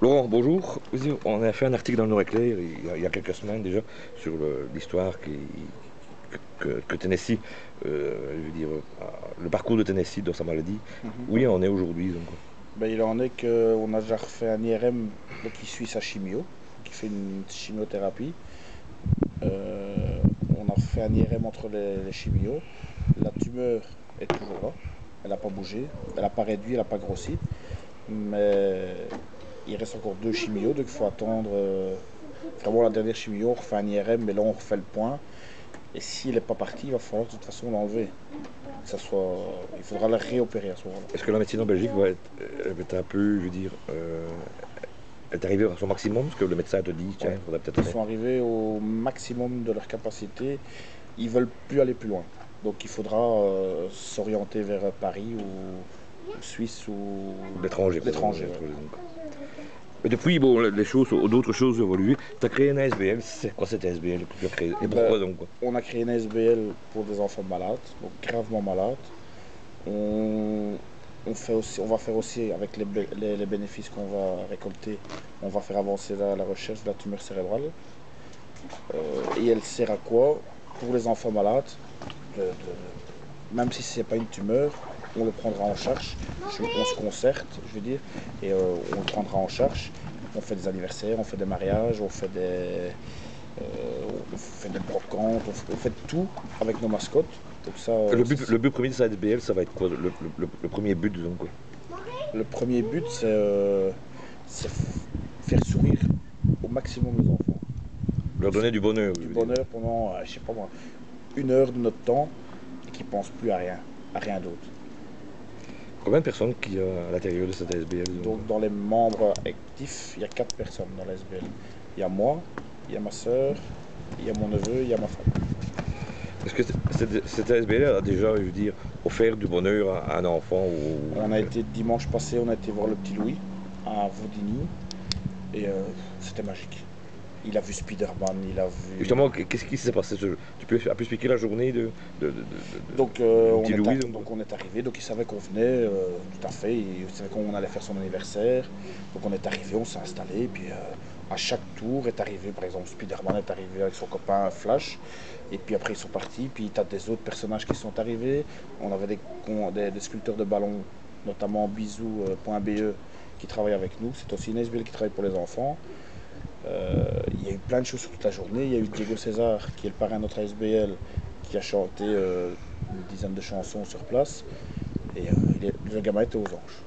Laurent, bonjour. On a fait un article dans le Nord-Éclair il y a quelques semaines déjà sur l'histoire que Tennessee, je veux dire, le parcours de Tennessee dans sa maladie. Mhm. Oui, on est aujourd'hui. Donc. Ben, il en est qu'on a déjà refait un IRM donc, qui suit sa chimio, qui fait une chimiothérapie. Euh, on a refait un IRM entre les chimios. La tumeur est toujours là. Elle n'a pas bougé, elle n'a pas réduit, elle n'a pas grossi. Mais il reste encore deux chimios, donc il faut attendre vraiment la dernière chimio. On refait un IRM, mais là on refait le point. Et s'il n'est pas parti, il va falloir de toute façon l'enlever. Il faudra la réopérer à ce moment-là. Est-ce que la médecine en Belgique va être un peu, je veux dire, est arrivée à son maximum? Parce que le médecin te dit, tiens, Ouais. il faudrait peut-être Ils aller. sont arrivés au maximum de leur capacité. Ils veulent plus aller plus loin. Donc il faudra s'orienter vers Paris ou Suisse ou L'étranger, quoi. l'étranger. Ouais. L'étranger, donc. Mais depuis, bon, les choses, d'autres choses ont évolué. Tu as créé un ASBL. C'est quoi cet ASBL que tu as créé? Et Ben, pourquoi donc, quoi? on a créé une SBL pour des enfants malades, donc gravement malades. On, on va faire aussi, avec les bénéfices qu'on va récolter, on va faire avancer la recherche de la tumeur cérébrale. Et elle sert à quoi? Pour les enfants malades, même si ce n'est pas une tumeur, on le prendra en charge. On se concerte, je veux dire, et on le prendra en charge. On fait des anniversaires, on fait des mariages, on fait des brocantes, on fait tout avec nos mascottes. Donc ça, Le but premier de cette ASBL, ça va être quoi? Le premier but, donc, quoi? le premier but, c'est faire sourire au maximum les enfants. Leur donner du bonheur, je Du veux dire. bonheur pendant, je sais pas moi, 1 heure de notre temps et qu'ils ne pensent plus à rien d'autre. Combien de personnes qui y a à l'intérieur de cette ASBL, donc, quoi? Donc dans les membres actifs, il y a 4 personnes dans la SBL. Il y a moi, il y a ma soeur, il y a mon neveu, il y a ma femme. Est-ce que cette ASBL a déjà, je veux dire, offert du bonheur à un enfant ou... On a été dimanche passé, on a été voir le petit Louis à Vaudigny et c'était magique. Il a vu Spider-Man, il a vu. Justement, qu'est-ce qui s'est passé Tu peux un peu expliquer la journée Donc, de petit Louis, donc, quoi? donc on est arrivé, donc il savait qu'on venait, tout à fait, il savait qu'on allait faire son anniversaire. Donc on est arrivé, on s'est installé, et puis à chaque tour est arrivé, par exemple Spider-Man est arrivé avec son copain Flash, et puis après ils sont partis, puis tu as des autres personnages qui sont arrivés. On avait des sculpteurs de ballons, notamment Bisou.be qui travaillent avec nous. C'est aussi une SBL qui travaille pour les enfants. Il y a eu plein de choses sur toute la journée. Il y a eu Diego César, qui est le parrain de notre ASBL, qui a chanté une dizaine de chansons sur place. Et le gamin était aux anges.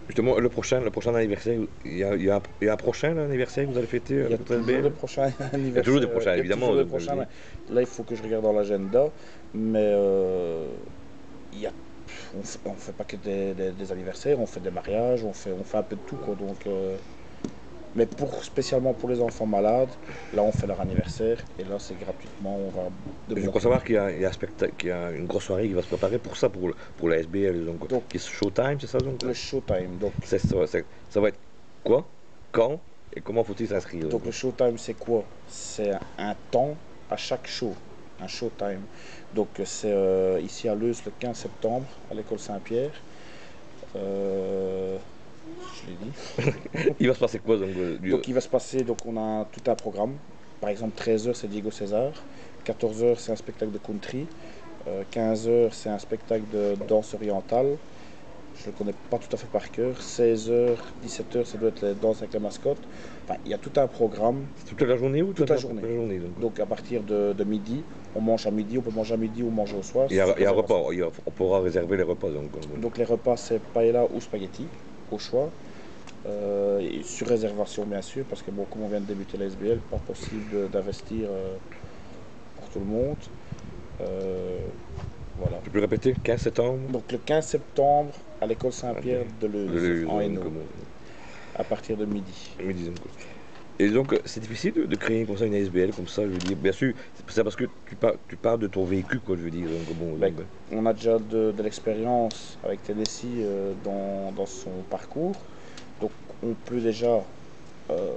Justement, le prochain anniversaire, il y a un prochain anniversaire que vous allez fêter Il y a avec votre toujours ASBL? des prochains Il y a toujours des anniversaires. prochains, Il y a évidemment. toujours des Donc, je prochains. dis. Mais là, il faut que je regarde dans l'agenda. Mais il y a, on fait pas que des anniversaires, on fait des mariages, on fait un peu de tout, quoi. Donc, mais spécialement pour les enfants malades, là on fait leur anniversaire et là c'est gratuitement, on va de Je bon crois cœur. savoir qu'il y a une grosse soirée qui va se préparer pour ça, pour la SBL, donc, quoi. Donc Qui est Showtime, c'est ça, donc, quoi? le Showtime, Ça va être quoi? Quand? Et comment faut-il s'inscrire, donc, donc le quoi? Showtime c'est quoi? C'est un temps à chaque show, un Showtime. Donc c'est ici à Leuze le 15 septembre à l'école Saint-Pierre. Euh, je l'ai dit. Il va se passer quoi, donc, Donc il va se passer, donc on a tout un programme. Par exemple 13 heures c'est Diego César, 14 heures c'est un spectacle de country, 15 heures c'est un spectacle de danse orientale. Je ne le connais pas tout à fait par cœur. 16 heures, 17 heures, ça doit être les danses avec la mascotte. Enfin, il y a tout un programme, C'est toute la journée ou toute la journée. toute la journée, donc, quoi? Donc à partir de midi, on mange à midi, on peut manger à midi ou manger au soir. Il y a un repas, Réservation. on pourra réserver les repas, donc, quoi. Donc les repas c'est paella ou spaghetti, au choix. Et sur réservation bien sûr, parce que bon, comme on vient de débuter la SBL, pas possible d'investir pour tout le monde. Euh, voilà. Tu peux répéter? 15 septembre? Donc le 15 septembre à l'école Saint-Pierre de Leuze, en Donc, Hainaut, à partir de midi. disons, quoi. Et donc, c'est difficile de créer comme ça une ASBL, comme ça, je veux dire. Bien sûr, c'est parce que tu pars de ton vécu, quoi, je veux dire. Donc, bon, Ben, donc, on a déjà de l'expérience avec Tennessee dans son parcours, donc on peut déjà euh,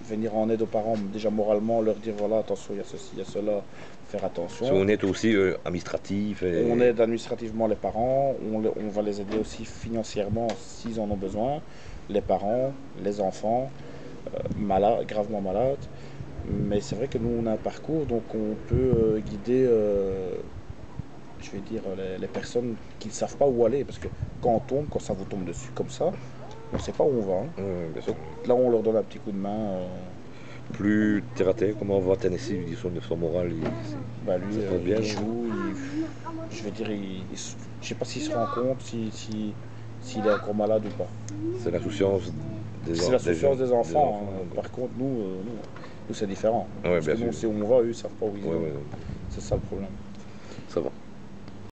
venir en aide aux parents, déjà moralement, leur dire voilà, attention, il y a ceci, il y a cela, faire attention. On aide aussi administratif. On aide administrativement les parents, on va les aider aussi financièrement s'ils en ont besoin, les parents, les enfants, malades, gravement malades. Mais c'est vrai que nous, on a un parcours, donc on peut guider, je vais dire, les personnes qui ne savent pas où aller. Parce que quand on tombe, quand ça vous tombe dessus comme ça, on ne sait pas où on va. Hein. Bien sûr. Donc là, on leur donne un petit coup de main. Plus terre à terre, comment on va Tennessee, lui dit son moral, Lui, ça se passe bien. il joue, je vais dire, je sais pas s'il se rend compte s'il est encore malade ou pas. C'est l'insouciance C'est la souffrance des enfants. hein. Par contre, nous c'est différent. Ouais, Parce bien que nous, on sûr. sait où on va, eux, ils savent pas où ils Ouais, vont. ouais, C'est ça le problème. ça va.